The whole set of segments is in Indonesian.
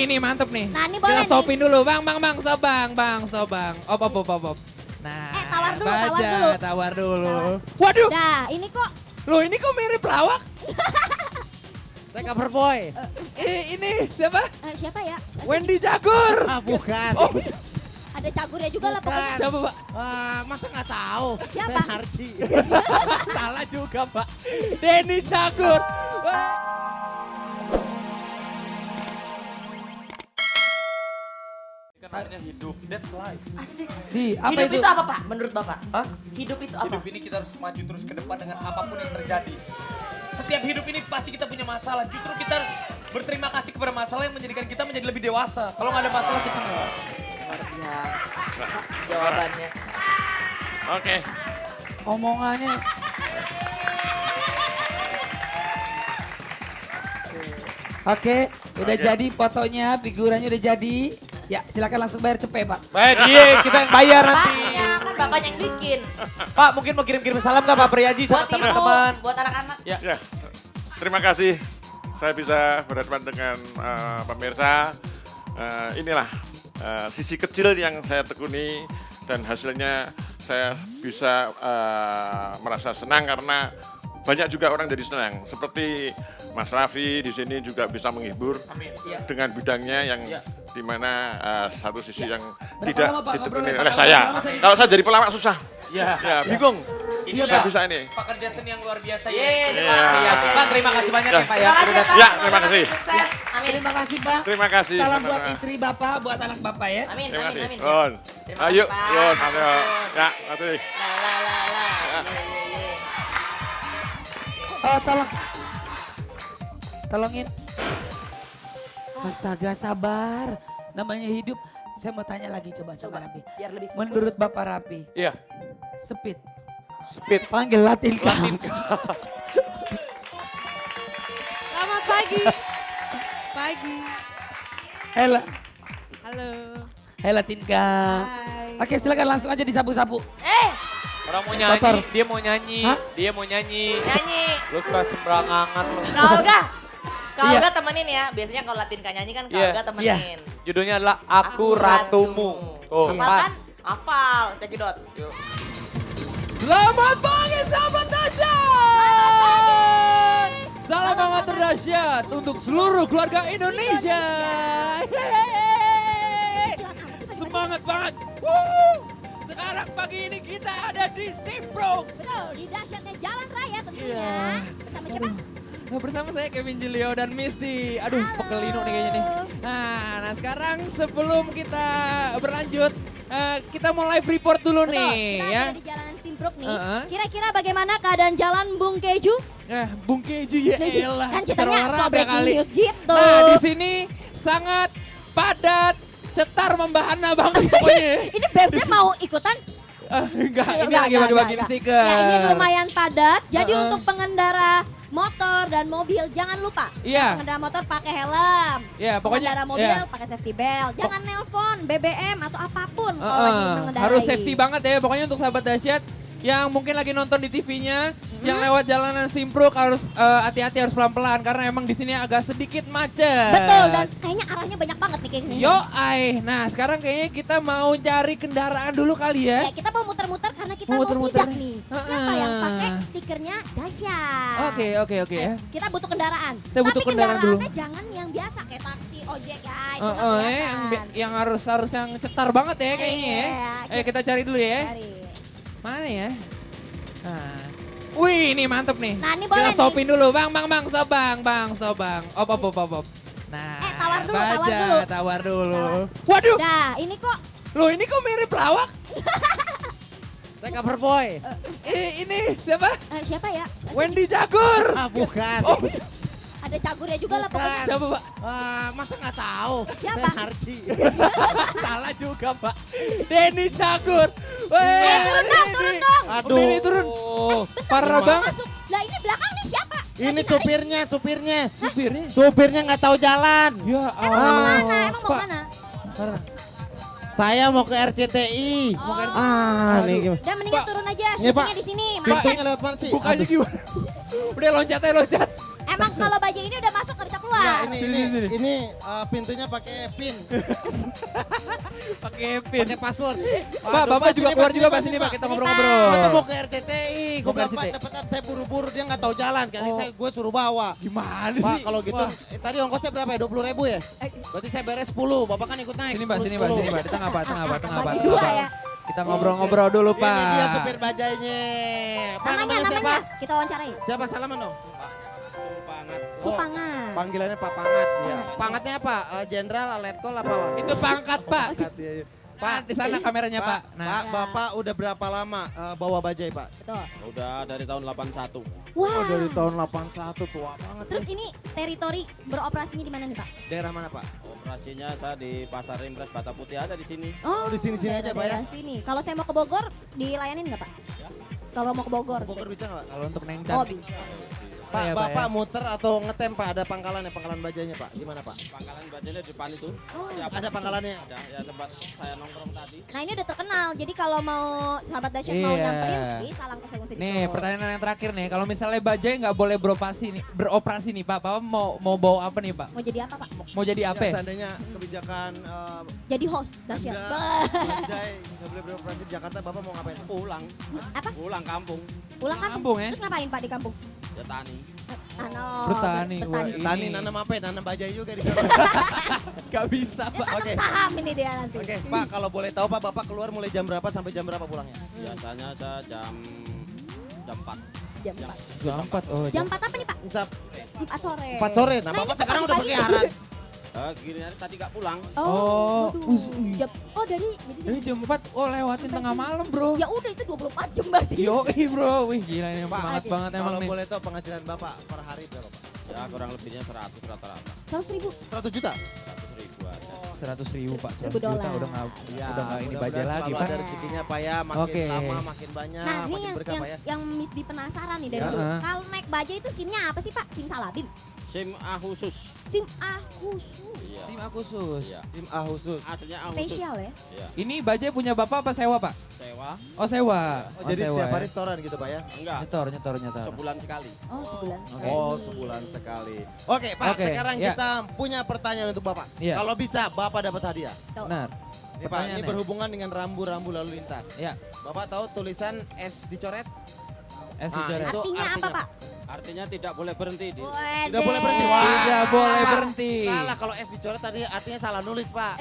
Wih, ini mantep nih. Nah, ini boleh Kita stopin dulu, bang, stop bang. Op. Nah, tawar dulu, baca, tawar dulu. tawar dulu. Waduh, Nah, ini kok loh ini kok mirip lawak? Saya cover boy. Ini siapa? siapa ya? Wendy Cagur. Ah bukan. Oh, Ada cagurnya juga lah pokoknya. siapa pak? Masa nggak tahu? Siapa? Saya Harji. Salah juga pak. Denny Cagur. Wah. Kan namanya hidup, that's life. Asik. Di, apa Hidup itu? itu apa Pak menurut Bapak? Hah? Hidup itu apa? Hidup ini kita harus maju terus ke depan dengan apapun yang terjadi. Setiap hidup ini pasti kita punya masalah, justru kita harus berterima kasih kepada masalah yang menjadikan kita menjadi lebih dewasa. Kalau nggak ada masalah kita nggak. Luar biasa jawabannya. Oke. Omongannya. Oke, udah jadi fotonya, figurannya udah jadi. Ya, silakan langsung bayar cepet, Pak. Baik, dia kita yang bayar nanti. Bapaknya, kan bapaknya yang bikin. Pak, mungkin mau kirim-kirim salam nggak Pak Priyaji sama Buat ibu, teman-teman? buat anak-anak. Ya. Ya, terima kasih saya bisa berhadapan dengan pemirsa. Inilah sisi kecil yang saya tekuni dan hasilnya saya bisa merasa senang karena banyak juga orang jadi senang. Seperti Mas Raffi di sini juga bisa menghibur dengan bidangnya yang di mana satu sisi yang tidak ditekuni oleh saya. Kalau saya jadi pelawak susah. Ya. Ya, bingung. Inilah Nggak bisa ini. pekerja seni yang luar biasa ya. Yeay, Iya. Priyaji. Pak, terima kasih banyak ya Pak ya. Terima kasih Udah Pak. Ya, terima kasih. Sukses. Amin. Terima kasih, Pak. Terima kasih. Salam buat teman-teman. istri Bapak, buat anak Bapak ya. Amin, Terima amin, kasih. amin. Ron. Terima Ayo, kasih, Pak. Ron. Ayo. Ya, kasih. La la la la. Ye. Oh, tolongin. Astaga, sabar. Namanya hidup. Saya mau tanya lagi coba sama Rapi. Biar lebih fokus. Menurut Bapak Rapi, Iya. Speed. Speed. Panggil Latin Kak. Selamat pagi. Pagi. Hela. Halo. Hela Tinka. Hai. Oke, silakan langsung aja disapu-sapu. Orang mau Kotor. nyanyi, dia mau nyanyi, Hah? dia mau nyanyi. Nyanyi. Lu suka sembarangan lu. Kau gak? Kau Iya. gak temenin ya. Biasanya kalau Latin Kak nyanyi kan kau Iya. gak temenin. Judulnya adalah Aku Ratumu. Oh, Hafal pas. kan? Hafal. Cekidot. Yuk. Selamat pagi sahabat dahsyat. Salam hangat terdahsyat untuk seluruh keluarga Indonesia. Yeay. Semangat banget. Woo. Sekarang pagi ini kita ada di Simpruk. Betul, di dahsyatnya Jalan Raya tentunya. Iya. Bersama siapa? Nah, bersama saya Kevin Julio dan Misty. Aduh, Halo. pekelinu nih kayaknya nih. Nah, sekarang sebelum kita berlanjut, kita mau live report dulu Betul, nih kita ya. ada di Jalanan Simpruk nih. Heeh. Kira-kira bagaimana keadaan jalan Bung Keju? Bung Keju ya elah. Kan ceritanya berolahraga so breaking kali. news gitu. Nah, di sini sangat padat, cetar membahana banget pokoknya. Ini Bebsnya mau ikutan? Enggak, ini Enggak, lagi enggak, bagi-bagi enggak. stiker. Ya ini lumayan padat, jadi Heeh. untuk pengendara motor dan mobil jangan lupa. Iya. Pengendara motor pakai helm. Iya, pokoknya Pengendara mobil iya. pakai safety belt. Jangan nelpon BBM atau apapun kalau Heeh, lagi mengendarai. harus safety banget ya. Pokoknya untuk sahabat dahsyat yang mungkin lagi nonton di TV-nya, yang lewat jalanan Simpruk harus hati-hati, harus pelan-pelan karena emang di sini agak sedikit macet. Betul, dan kayaknya arahnya banyak banget nih kayak gini. Yo, nah sekarang kayaknya kita mau cari kendaraan dulu kali ya. Ya, kita mau muter-muter karena kita Mau mau muter-muter sidak nih. nih. Siapa yang pakai stikernya dahsyat? Oke ya. Kita butuh kendaraan. Kita butuh Tapi kendaraan dulu. kendaraannya jangan yang biasa kayak taksi, ojek ya. Itu nggak Yang, kelihatan. yang harus yang cetar banget ya kayaknya ya. Iya, Ayo kita cari dulu ya. Cari. Mana ya? Nah. Wih, ini mantep nih. Nah, ini Kita boleh stopin dulu, bang, stop bang. Op. Nah, tawar dulu, baca, tawar dulu. tawar dulu. Waduh, Nah, ini kok loh ini kok mirip lawak? Saya cover boy. Ini siapa? siapa ya? Wendy Cagur. Ah bukan. Oh, Ada cagurnya juga lah pokoknya. siapa pak? Masa nggak tahu? Siapa? Saya Harji. Salah juga pak. Denny Cagur. Weh, turun dong, turun dong. Aduh. Ini turun. Parah banget. Masuk. Lah ini belakang nih siapa? Ini Lagi supirnya. Supirnya. Supirnya nggak tahu jalan. Ya Emang mau mana? Emang mau Pak. mana? Saya mau ke RCTI. Oh. Nih gimana? Udah mendingan Pak. turun aja, Iya, Pak. syutingnya di sini. Pintunya lewat mana sih? Bukannya gimana? Udah loncat. Emang kalau bajai ini udah masuk nggak bisa keluar. Ya, Sini. ini pintunya pakai pin, Pakai pin. pakai password. Pak, Bapak juga keluar juga Pak sini Pak, kita ngobrol-ngobrol. Kita mau ke RCTI, gue Mau ke bilang Pak RCTI. cepetan saya buru-buru dia nggak tahu jalan, kali gue suruh bawa. Gimana Pak sih? kalau gitu, Wah. tadi ongkosnya berapa ya? 20.000 ya? Berarti saya beres 10, Bapak kan ikut naik. Sini Pak, 10, sini Pak, 10. sini Pak. Di tengah Pak, tengah Pak, tengah Pak. Bagi dua tengah, ya. Pak. Kita ngobrol-ngobrol dulu Pak. Ini dia supir bajainya. Pak Namanya siapa? kita wawancarai. Siapa salaman dong? Supangan. Panggilannya Pak Pangat. Ya. Pangatnya apa? Jenderal, letkol apa? Pak? Itu pangkat Pak. Pangkat, iya, iya. Pak, di sana kameranya Pak. Nah, Pak, Bapak udah berapa lama bawa bajai Pak? Betul. Udah dari tahun 81. Wah. Oh dari tahun 81, tua banget. Terus ini teritori beroperasinya di mana nih Pak? Daerah mana Pak? Operasinya saya di Pasar Impres Bata Putih ada di sini. Oh, di sini-sini aja, Pak, ya? daerah sini. Kalau saya mau ke Bogor, dilayanin nggak Pak? Kalau mau ke Bogor. Bogor bisa nggak? kalau untuk Neng Oh Can. bisa. Pak, Iya, Pak, Bapak ya. muter atau ngetem Pak? Ada pangkalannya, pangkalan bajainya Pak? Gimana Pak? Pangkalan bajanya di depan itu. Ya, Ada pangkalannya? Ada ya tempat saya nongkrong tadi. Nah ini udah terkenal, jadi kalau mau sahabat dahsyat mau Iya. nyamperin, bisa langsung ke sini. Nih, pertanyaan yang terakhir nih. Kalau misalnya bajai nggak boleh beroperasi nih Pak. Bapak mau bawa apa nih Pak? Mau jadi apa Pak? Mau jadi apa? Ya, ya? seandainya kebijakan Jadi host dahsyat. bajai nggak boleh beroperasi di Jakarta, Bapak mau ngapain? Pulang, Apa? pulang kampung. Pulang kampung. Kampung, ya? Terus ngapain Pak di kampung? Ya tani. Bertani, wah, Bertani. ini. Tani, nanam apa ya? Nanam bajai juga di sana. Gak bisa Dia Pak. tanam Oke. saham ini dia nanti. Oke, Pak, kalau boleh tahu Pak, Bapak keluar mulai jam berapa sampai jam berapa pulangnya? Biasanya saya jam 4. Jam 4. Jam 4. Oh, Jam 4 apa nih Pak? Jam 4 sore. 4 sore. Nah, ini Bapak sekarang udah pagi-pagi. berkeliaran. Gini hari tadi gak pulang. Oh, waduh. Oh dari Ini jam 4. Oh, lewatin tengah malam, Bro. ya udah itu 24 jam berarti. Yoi, Bro. Wih, gila ini Pak, semangat oke. banget emang Kalau nih. boleh tahu penghasilan Bapak per hari berapa Pak? Ya kurang lebihnya 100 rata-rata. 100.000. 100 juta? 100.000 ada. 100.000 Pak, 100 $100. juta udah nggak ini mudah-mudahan baja lagi selalu Pak. ada rezekinya Pak ya, makin Oke. lama makin banyak, Nah ini makin berkah Pak ya. yang Miss di penasaran nih dari Ya, dulu. ah. Kalau naik baja itu SIM-nya apa sih Pak? SIM Salabim? SIM A khusus. SIM A khusus. Iya. SIM A khusus. Iya. SIM A khusus. Aslinya A khusus. Spesial ya? Iya. Ini baja punya Bapak apa sewa Pak? Sewa. Oh sewa. Oh, jadi sewa, setiap ya. hari setoran gitu Pak ya? Enggak. Nyetor. Sebulan sekali. Oh sebulan. Oke. Oh, sebulan sekali. Oke, Pak, Oke, sekarang ya. kita punya pertanyaan untuk Bapak. Iya. Kalau bisa, Bapak dapat hadiah. Tuh. Benar. Ini Pak, ini Pertanyaannya. berhubungan dengan rambu-rambu lalu lintas. Ya, Bapak tahu tulisan S dicoret? es Ah, dicoret. itu Artinya apa artinya- Pak? Artinya tidak boleh berhenti di. Tidak boleh berhenti. Wah, Tidak boleh Pak. berhenti. Salah, kalau S dicoret tadi artinya salah nulis, Pak.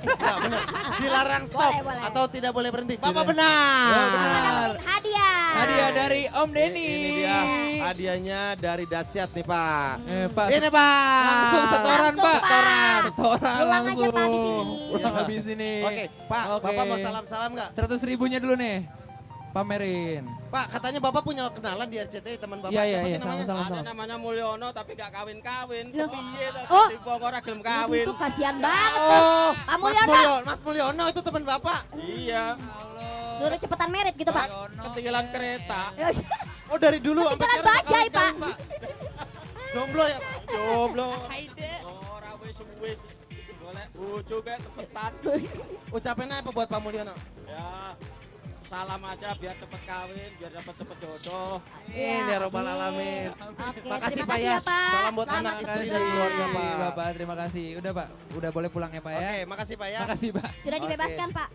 Enggak benar. Dilarang stop Boleh. atau tidak boleh berhenti. Bapak Tidak. benar. Bapak dapetin hadiah. Hadiah dari Om Denny. Ini dia hadiahnya dari Dahsyat nih, Pak. Pak. Ini, Pak. Langsung setoran Langsung, Pak. Pak. Setoran Pulang aja, langsung. Pak, habis ini. Pulang habis ini. Oke, Pak, Oke. Bapak mau salam-salam nggak? 100.000-nya dulu nih. Pamerin. Pak, katanya Bapak punya kenalan di RCTI, teman Bapak. Iya, Siapa iya, sih namanya? sama-sama. Ada namanya Mulyono tapi gak kawin-kawin. Loh. Kepiye to? Oh. Tiba ora gelem kawin. Itu kasihan banget. Oh, Pak Mas Mulyono. Mas Mulyono itu teman Bapak. Iya. Suruh cepetan merit gitu Pak. Ketinggalan kereta. Oh, dari dulu sampai Ketinggalan sekarang bajai, nggak kawin-kawin, Pak. Jomblo ya, Pak? Jomblo. Ora wis. Golek bojo kayak tepetan. Ucapin apa buat Pak Mulyono? Ya. Salam aja biar cepet kawin, biar dapat cepet jodoh. Amin ya robbal alamin. Oke, Makasih terima Pak kasih ya. ya Pak. Salam buat Selamat anak istri juga. dan keluarga Pak. Bapak, terima kasih. Udah Pak, udah boleh pulang ya Pak ya. Oke, makasih Pak ya. Makasih Pak. Sudah Oke. dibebaskan Pak.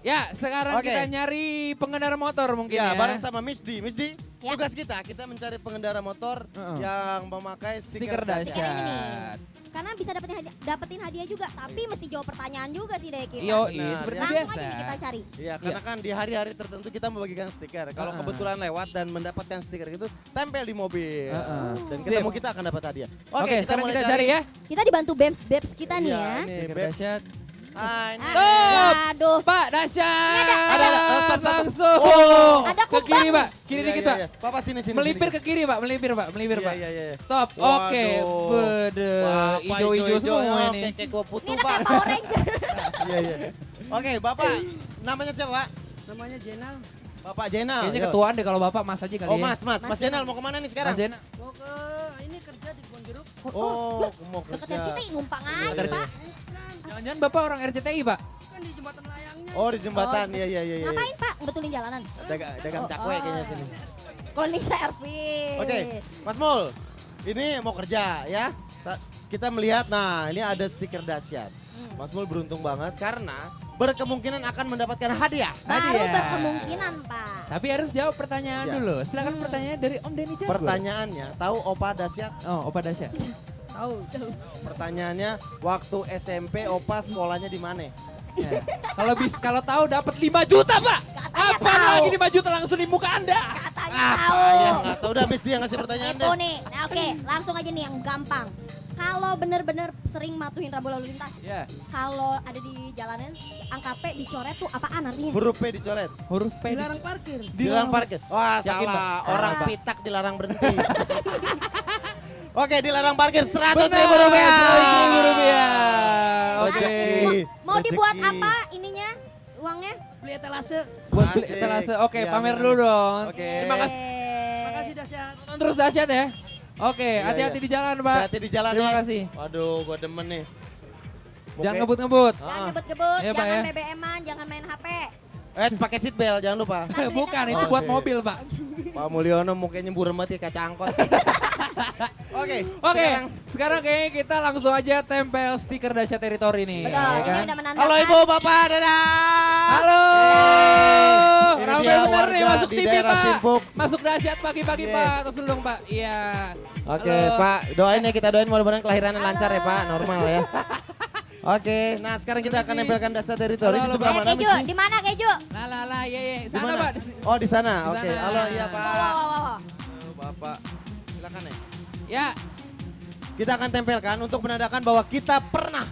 Ya, sekarang Oke. kita nyari pengendara motor mungkin Ya, ya. bareng sama Miss D. Miss D, Ya. tugas kita mencari pengendara motor yang memakai Stiker stiker Stiker ini nih. dahsyat. Karena bisa dapetin hadiah juga, tapi mesti jawab pertanyaan juga sih dari kita. Yo, Benar, seperti ya. Langsung biasa. aja nih kita cari. Iya, karena kan di hari-hari tertentu kita membagikan stiker. Kalau kebetulan lewat dan mendapatkan stiker itu, tempel di mobil. Dan ketemu Sip. kita akan dapat hadiah. Oke, sekarang mulai kita cari ya. Kita dibantu babes kita nih Iya, ya. ini Stiker Beb. dahsyat. Ah, ini. Stop! Aduh. Pak, dahsyat. Ada. Stop. Langsung. Oh. Ada Ke kiri kumbang. Pak, kiri Iya, dikit iya, Pak. iya. Bapak sini. Melipir sini. ke kiri Pak, melipir Pak, melipir Iya, Pak. iya. Stop, Waduh. oke. Bede, Bapak hijau-hijau semua ini. Kayak kuah putu, Ini udah Pak. kayak Power Ranger. Iya, iya. Oke, Bapak, namanya siapa, Pak? Namanya Jenal. Bapak Jenal. Kayaknya Yo. ketuaan deh kalau Bapak Mas aja kali Oh, ya. Mas Jenal mau kemana nih sekarang? Mas Jena. Mau ke ini kerja di Kebon Jeruk. Oh, mau Deket kerja. RCTI numpang aja Dekat Pak. Jangan-jangan Bapak orang RCTI Pak? Kan di jembatan layangnya. Oh, di jembatan. Iya, iya. Ngapain Pak? Betulin jalanan. Dagang cakwe kayaknya sini. Cleaning service. Oke, Mas Mul. ini mau kerja ya. Kita melihat, nah ini ada stiker dahsyat. Mas Mul beruntung banget karena berkemungkinan akan mendapatkan hadiah. Baru berkemungkinan, Pak. Tapi harus jawab pertanyaan Ya. dulu. Silakan pertanyaan dari Om Denny Cagur. Pertanyaannya, tahu Opa dahsyat? Oh, Opa Dasya. Tahu. Pertanyaannya, waktu SMP Opa sekolahnya di mana? Ya. Kalau tahu dapat 5 juta, Pak. Katanya Apa tahu. lagi 5 juta langsung di muka Anda? Katanya Apa tahu. ya? Nggak tahu, udah Miss dia ngasih pertanyaan Itu deh. nih. Nah, oke, langsung aja nih yang gampang. Kalau bener-bener sering matuhin rambu lalu lintas, Ya, kalau ada di jalanan, angka P dicoret tuh apaan artinya? Huruf P dicoret. huruf P. Dilarang parkir. Dilarang parkir. Wah, Yakin, Pak? salah. Orang Salah. pitak dilarang berhenti. Oke, dilarang parkir 100 Benar, ribu rupiah. 100.000 rupiah. Oke. Rezeki. Mau dibuat Rezeki. apa ininya? Uangnya? Beli etalase. Buat beli Asik. etalase. Oke, Iya, pamer benar. dulu dong. Oke. Terima kasih. Makasih dahsyat. Tonton terus dahsyat ya. Oke, Iya, hati-hati iya. di jalan, Pak. Hati di jalan Terima nih. kasih. Waduh, gue demen nih. Jangan Oke. ngebut-ngebut. Jangan Ah. gebut-gebut, Iya, Pak, jangan ya. BBM-an, jangan main HP. Pakai seat belt, jangan lupa. Bukan, itu Oh, buat oke. mobil, Pak. Pak Mulyono mukanya nyembur mati kaca angkot. Oke, Oke, sekarang. sekarang kayaknya kita langsung aja tempel stiker dahsyat teritori nih. Betul, ya ini kan? udah menandakan. Halo Ibu, Bapak, dadah. Halo. Ini Ramai dia bener nih warga masuk di TV, daerah Pak. Simpuk. Masuk dahsyat pagi-pagi, Oke. Pak. Terus dulu dong, Pak. Iya. Oke, Halo. Pak, doain ya, kita doain mudah-mudahan kelahirannya Halo. lancar ya, Pak, normal ya. Oke, nah sekarang kita akan nempelkan dahsyat teritori di Halo, sebelah mana, Keju, Miss? di mana Keju? Lah, ye. Di Sana, mana? Pak. Oh, di sana. Di Oke. sana. Halo, iya, Wow, Pak. wow, wow. Halo, Bapak. Silakan ya. Ya. Kita akan tempelkan untuk menandakan bahwa kita pernah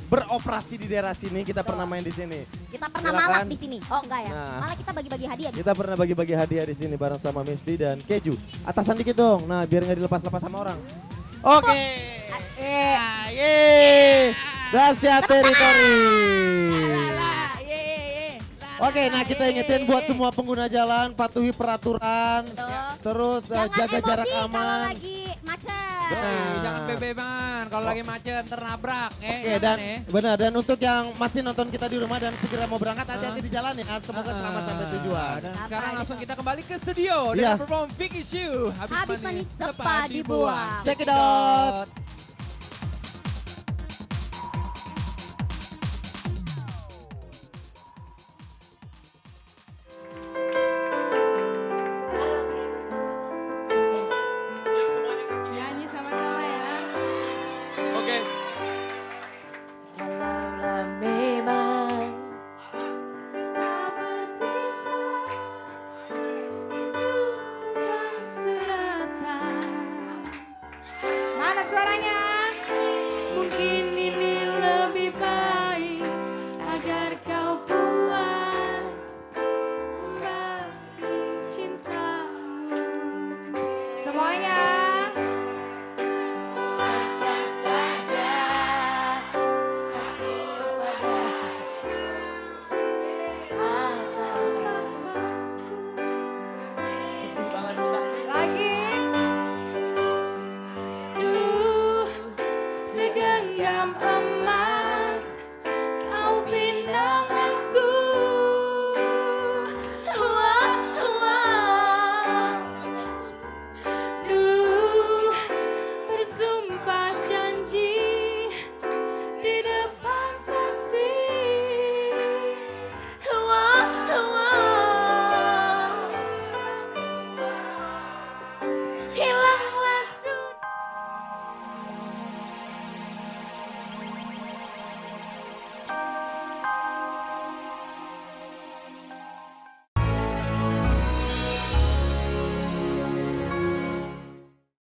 beroperasi di daerah sini, kita pernah main di sini. Kita pernah Silakan. malak di sini. Oh enggak ya? Nah. Malah kita bagi-bagi hadiah. Kita pernah bagi-bagi hadiah di sini bareng sama Misdi dan Keju. Atasan dikit dong. Nah, biar nggak dilepas-lepas sama orang. Oke. Ah, yeay. Dahsyat teritori. Oke, nah kita ingetin buat semua pengguna jalan patuhi peraturan, terus Jangan jaga jarak emosi kalau aman. lagi macet. Betul, jangan bebeban. Kalau lagi macet ternabrak. Oke, dan benar, dan untuk yang masih nonton kita di rumah dan segera mau berangkat, hati-hati di jalan ya. Semoga selamat sampai tujuan. Dan Sampai sekarang gitu. langsung kita kembali ke studio Iya. dengan perform Vicky Shu. Habis manis tepat dibuang. Check it out. Nyanyi sama-sama ya. Oke. Kalaulah memang kita berpisah, itu bukan suratan. Mana suaranya?